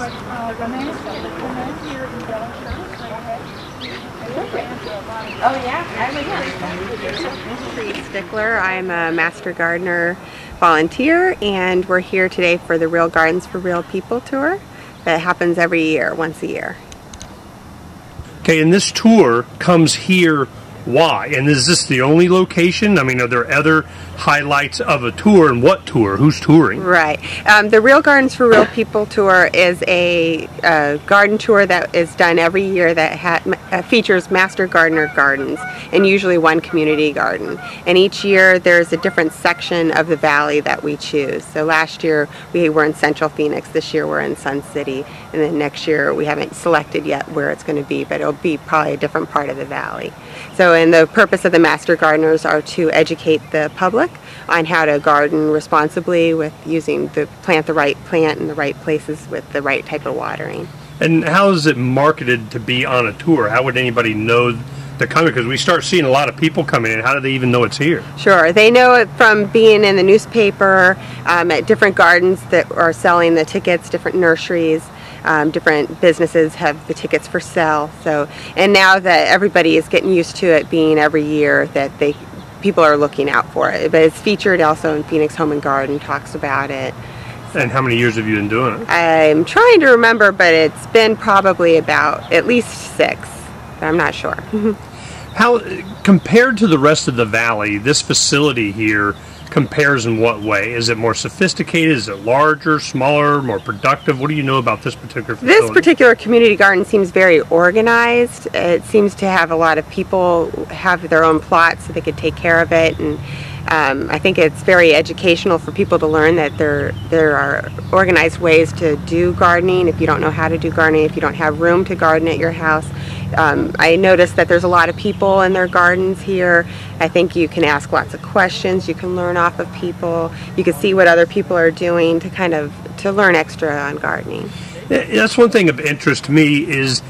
Oh yeah, I'm a Stickler. I'm a Master Gardener volunteer, and we're here today for the Real Gardens for Real People tour that happens every year, once a year. Okay, and this tour comes here. Why? And is this the only location? I mean, are there other highlights of a tour, and what tour? Who's touring? Right. The Real Gardens for Real People tour is a garden tour that is done every year that features Master Gardener gardens and usually one community garden. And each year there's a different section of the valley that we choose. So last year we were in Central Phoenix, this year we're in Sun City, and then next year we haven't selected yet where it's going to be, but it'll be probably a different part of the valley. So, and the purpose of the Master Gardeners are to educate the public on how to garden responsibly with plant the right plant in the right places with the right type of watering. And how is it marketed to be on a tour? How would anybody know to come? Because we start seeing a lot of people coming in. How do they even know it's here? Sure, they know it from being in the newspaper, at different gardens that are selling the tickets, different nurseries. Different businesses have the tickets for sale. So, and now that everybody is getting used to it being every year, that people are looking out for it. But it's featured also in Phoenix Home and Garden, talks about it. And how many years have you been doing it? I'm trying to remember, but it's been probably about at least 6. But I'm not sure. How, compared to the rest of the valley, this facility here compares in what way? Is it more sophisticated? Is it larger, smaller, more productive? What do you know about this particular facility? This particular community garden seems very organized. It seems to have a lot of people have their own plots so they could take care of it, and I think it's very educational for people to learn that there are organized ways to do gardening if you don't know how to do gardening, if you don't have room to garden at your house. I noticed that there's a lot of people in their gardens here. I think you can ask lots of questions, you can learn off of people, you can see what other people are doing to learn extra on gardening. That's one thing of interest to me is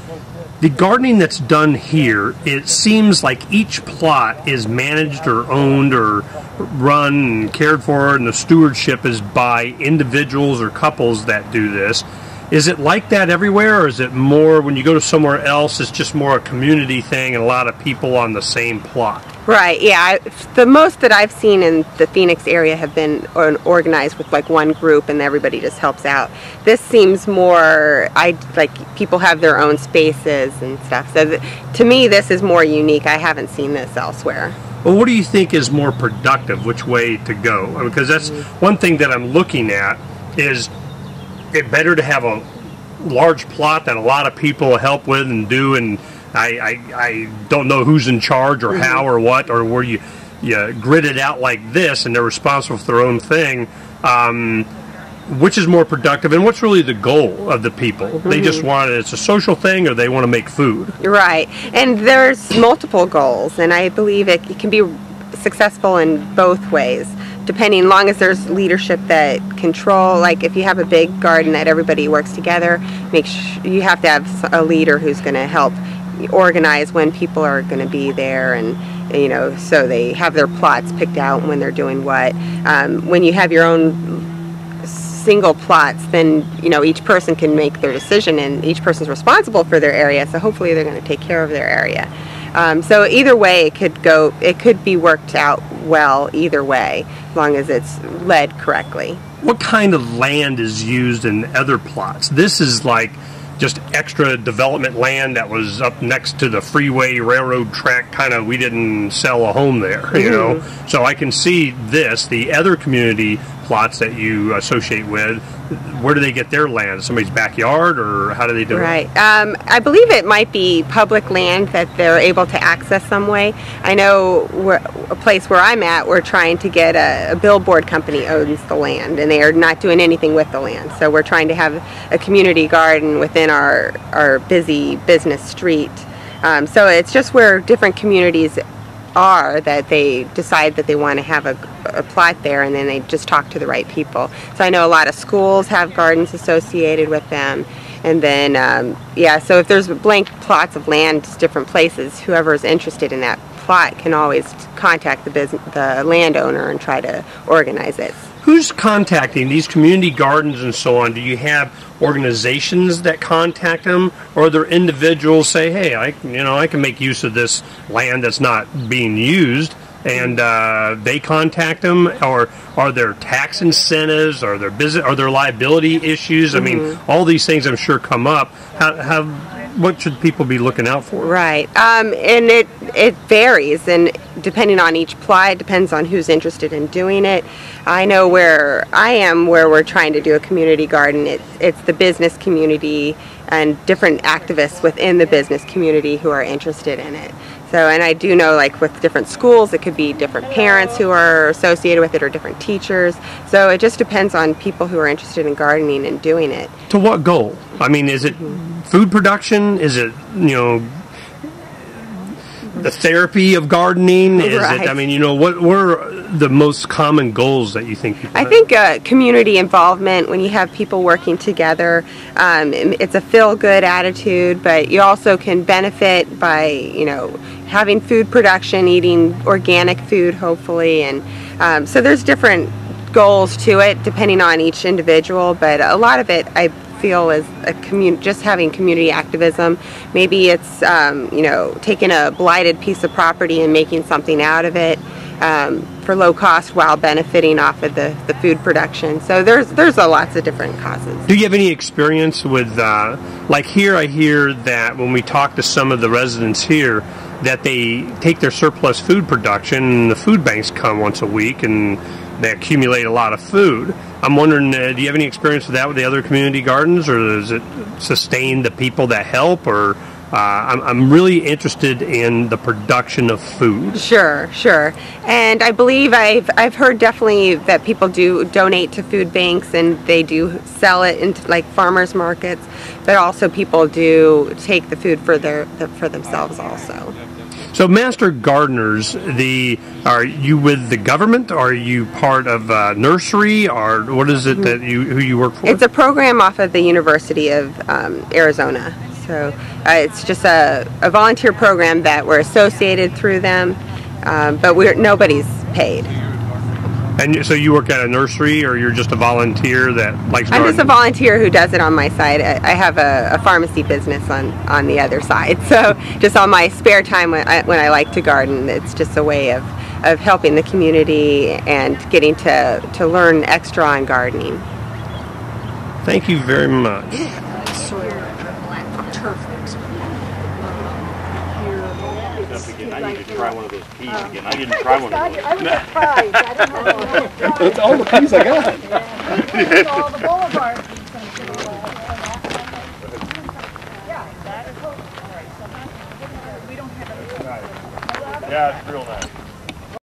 the gardening that's done here. It seems like each plot is managed or owned or run and cared for, and the stewardship is by individuals or couples that do this. Is it like that everywhere, or is it more, when you go to somewhere else, it's just more a community thing and a lot of people on the same plot? Right, yeah. The most that I've seen in the Phoenix area have been organized with like one group and everybody just helps out. This seems more, like people have their own spaces and stuff. So to me this is more unique. I haven't seen this elsewhere. Well, what do you think is more productive, which way to go? Because that's one thing that I'm looking at is, it better to have a large plot that a lot of people help with and do, and I don't know who's in charge or how or what, or where you grid it out like this and they're responsible for their own thing. Which is more productive, and what's really the goal of the people? They just want it's a social thing, or they want to make food? Right, and there's multiple goals, and I believe it can be successful in both ways, depending, long as there's leadership that control. Like if you have a big garden that everybody works together, you have to have a leader who's going to help organize when people are going to be there, and so they have their plots picked out when they're doing what. When you have your own single plots, then each person can make their decision, and each person's responsible for their area, so hopefully they're going to take care of their area. So either way it could be worked out well either way, as long as it's led correctly. What kind of land is used in other plots? This is like just extra development land that was up next to the freeway railroad track, we didn't sell a home there, So I can see the other community plots that you associate with, where do they get their land? Somebody's backyard, or how do they do it? Right. I believe it might be public land that they're able to access some way. I know a place where I'm at, we're trying to get a billboard company owns the land, and they are not doing anything with the land. So we're trying to have a community garden within our busy business street. So it's just where different communities are that they decide that they want to have a plot there, and then they just talk to the right people. So I know a lot of schools have gardens associated with them, and then so if there's blank plots of land different places, whoever is interested in that plot can always contact the landowner and try to organize it. who's contacting these community gardens and so on? Do you have organizations that contact them, or are there individuals say, hey, I can make use of this land that's not being used, and they contact them? Or are there tax incentives? Are there business? Are there liability issues? I mean, all these things I'm sure come up. What should people be looking out for? Right, and it varies, and depending on each plot, it depends on who's interested in doing it. I know where I am, where we're trying to do a community garden, it's the business community and different activists within the business community who are interested in it. So, and I do know, like with different schools, it could be different parents who are associated with it, or different teachers. So it just depends on people who are interested in gardening and doing it. To what goal? I mean, is it food production? Is it, the therapy of gardening? Is right. it, I mean, what are the most common goals that you think people have? I think community involvement, when you have people working together, it's a feel-good attitude, but you also can benefit by, having food production, eating organic food, hopefully, and so there's different goals to it depending on each individual, but a lot of it I feel is just having community activism. Maybe it's taking a blighted piece of property and making something out of it for low cost while benefiting off of the food production. So there's lots of different causes. Do you have any experience with like here? I hear that when we talk to some of the residents here, that they take their surplus food production, and the food banks come once a week and they accumulate a lot of food. I'm wondering, do you have any experience with that with the other community gardens, or does it sustain the people that help? Or I'm really interested in the production of food. Sure. And I believe I've heard definitely that people do donate to food banks, and they do sell it into like farmers markets, but also people do take the food for themselves also. So, Master Gardeners, are you with the government? Are you part of a nursery? Or what is it that who you work for? It's a program off of the University of Arizona. So it's just a volunteer program that we're associated through them, but nobody's paid. And so you work at a nursery, or you're just a volunteer that likes gardening? I'm just a volunteer who does it on my side. I have a pharmacy business on the other side. So just on my spare time when I like to garden, it's just a way of helping the community and getting to learn extra on gardening. Thank you very much. I need to try one of those peas again. I didn't try one of those. I was surprised. I didn't know. That's all the peas I got. Yeah. All the boulevard. Yeah, it's real nice.